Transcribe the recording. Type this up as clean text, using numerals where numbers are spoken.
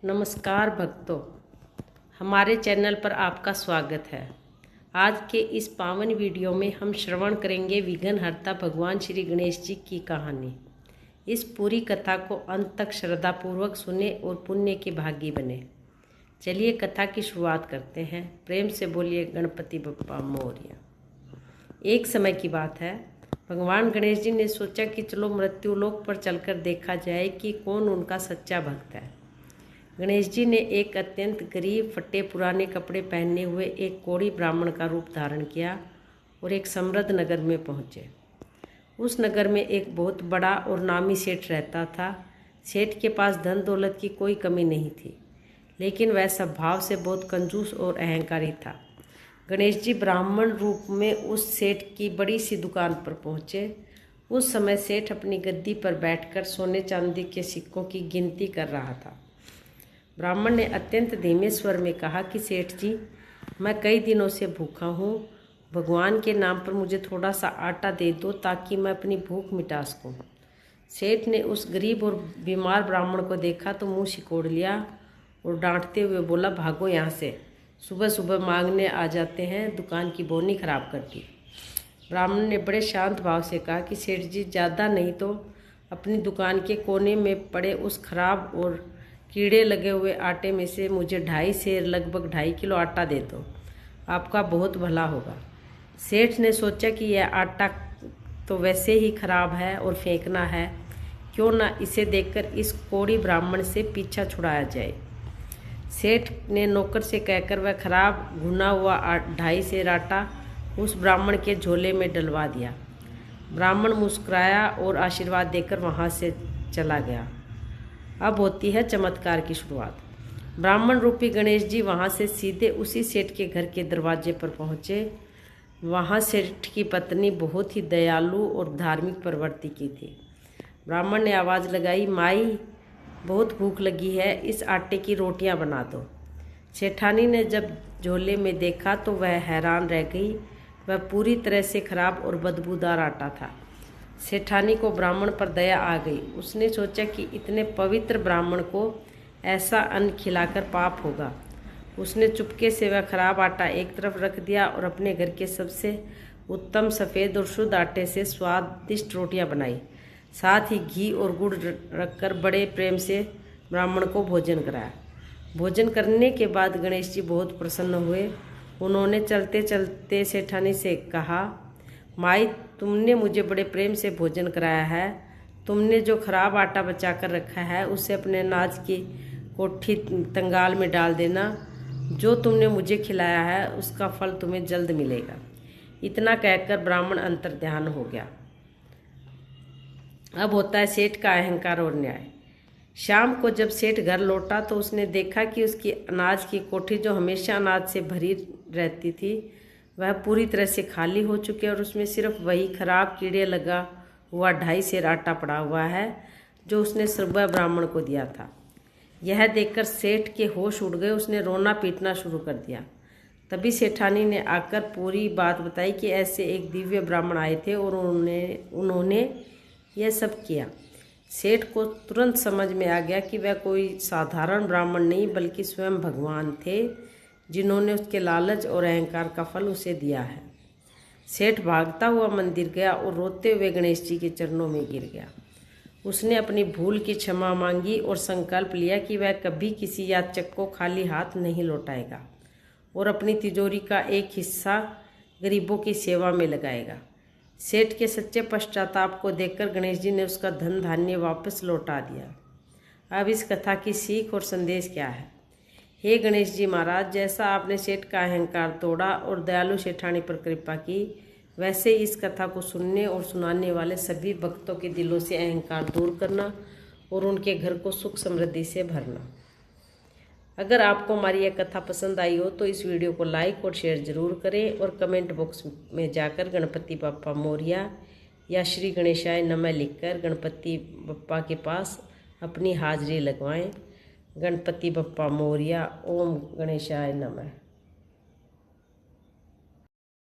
नमस्कार भक्तों, हमारे चैनल पर आपका स्वागत है। आज के इस पावन वीडियो में हम श्रवण करेंगे विघ्नहर्ता भगवान श्री गणेश जी की कहानी। इस पूरी कथा को अंत तक श्रद्धापूर्वक सुने और पुण्य के भागी बने। चलिए कथा की शुरुआत करते हैं। प्रेम से बोलिए गणपति बप्पा मोरया। एक समय की बात है, भगवान गणेश जी ने सोचा कि चलो मृत्युलोक पर चलकर देखा जाए कि कौन उनका सच्चा भक्त है। गणेश जी ने एक अत्यंत गरीब फटे पुराने कपड़े पहने हुए एक कोढ़ी ब्राह्मण का रूप धारण किया और एक समृद्ध नगर में पहुँचे। उस नगर में एक बहुत बड़ा और नामी सेठ रहता था। सेठ के पास धन दौलत की कोई कमी नहीं थी, लेकिन वह स्वभाव से बहुत कंजूस और अहंकारी था। गणेश जी ब्राह्मण रूप में उस सेठ की बड़ी सी दुकान पर पहुँचे। उस समय सेठ अपनी गद्दी पर बैठकर सोने चांदी के सिक्कों की गिनती कर रहा था। ब्राह्मण ने अत्यंत धीमे स्वर में कहा कि सेठ जी, मैं कई दिनों से भूखा हूँ। भगवान के नाम पर मुझे थोड़ा सा आटा दे दो ताकि मैं अपनी भूख मिटा सकूँ। सेठ ने उस गरीब और बीमार ब्राह्मण को देखा तो मुंह सिकोड़ लिया और डांटते हुए बोला, भागो यहाँ से, सुबह सुबह मांगने आ जाते हैं, दुकान की बोनी खराब कर दी। ब्राह्मण ने बड़े शांत भाव से कहा कि सेठ जी, ज़्यादा नहीं तो अपनी दुकान के कोने में पड़े उस खराब और कीड़े लगे हुए आटे में से मुझे 2.5 सेर लगभग 2.5 किलो आटा दे दो, आपका बहुत भला होगा। सेठ ने सोचा कि यह आटा तो वैसे ही खराब है और फेंकना है, क्यों ना इसे देखकर इस कोढ़ी ब्राह्मण से पीछा छुड़ाया जाए। सेठ ने नौकर से कहकर वह खराब भुना हुआ 2.5 सेर आटा उस ब्राह्मण के झोले में डलवा दिया। ब्राह्मण मुस्कुराया और आशीर्वाद देकर वहाँ से चला गया। अब होती है चमत्कार की शुरुआत। ब्राह्मण रूपी गणेश जी वहाँ से सीधे उसी सेठ के घर के दरवाजे पर पहुँचे। वहाँ सेठ की पत्नी बहुत ही दयालु और धार्मिक प्रवृत्ति की थी। ब्राह्मण ने आवाज़ लगाई, माई, बहुत भूख लगी है, इस आटे की रोटियां बना दो। सेठानी ने जब झोले में देखा तो वह हैरान रह गई। वह पूरी तरह से खराब और बदबूदार आटा था। सेठानी को ब्राह्मण पर दया आ गई। उसने सोचा कि इतने पवित्र ब्राह्मण को ऐसा अन्न खिलाकर पाप होगा। उसने चुपके से वह खराब आटा एक तरफ रख दिया और अपने घर के सबसे उत्तम सफ़ेद और शुद्ध आटे से स्वादिष्ट रोटियां बनाई। साथ ही घी और गुड़ रखकर बड़े प्रेम से ब्राह्मण को भोजन कराया। भोजन करने के बाद गणेश जी बहुत प्रसन्न हुए। उन्होंने चलते चलते सेठानी से कहा, माई, तुमने मुझे बड़े प्रेम से भोजन कराया है। तुमने जो खराब आटा बचा कर रखा है उसे अपने अनाज की कोठी तंगाल में डाल देना। जो तुमने मुझे खिलाया है उसका फल तुम्हें जल्द मिलेगा। इतना कहकर ब्राह्मण अंतर्ध्यान हो गया। अब होता है सेठ का अहंकार और न्याय। शाम को जब सेठ घर लौटा तो उसने देखा कि उसकी अनाज की कोठी, जो हमेशा अनाज से भरी रहती थी, वह पूरी तरह से खाली हो चुकी है और उसमें सिर्फ वही खराब कीड़े लगा हुआ 2.5 सेर आटा पड़ा हुआ है जो उसने सुबह ब्राह्मण को दिया था। यह देखकर सेठ के होश उड़ गए। उसने रोना पीटना शुरू कर दिया। तभी सेठानी ने आकर पूरी बात बताई कि ऐसे एक दिव्य ब्राह्मण आए थे और उन्होंने यह सब किया। सेठ को तुरंत समझ में आ गया कि वह कोई साधारण ब्राह्मण नहीं बल्कि स्वयं भगवान थे, जिन्होंने उसके लालच और अहंकार का फल उसे दिया है। सेठ भागता हुआ मंदिर गया और रोते हुए गणेश जी के चरणों में गिर गया। उसने अपनी भूल की क्षमा मांगी और संकल्प लिया कि वह कभी किसी याचक को खाली हाथ नहीं लौटाएगा और अपनी तिजोरी का एक हिस्सा गरीबों की सेवा में लगाएगा। सेठ के सच्चे पश्चाताप को देखकर गणेश जी ने उसका धन धान्य वापस लौटा दिया। अब इस कथा की सीख और संदेश क्या है? हे गणेश जी महाराज, जैसा आपने सेठ का अहंकार तोड़ा और दयालु सेठानी पर कृपा की, वैसे इस कथा को सुनने और सुनाने वाले सभी भक्तों के दिलों से अहंकार दूर करना और उनके घर को सुख समृद्धि से भरना। अगर आपको हमारी यह कथा पसंद आई हो तो इस वीडियो को लाइक और शेयर ज़रूर करें और कमेंट बॉक्स में जाकर गणपति बप्पा मोरया या श्री गणेशाय नमः लिखकर गणपति बप्पा के पास अपनी हाजिरी लगवाएं। गणपति बप्पा मोरया। ओम गणेशाय नमः।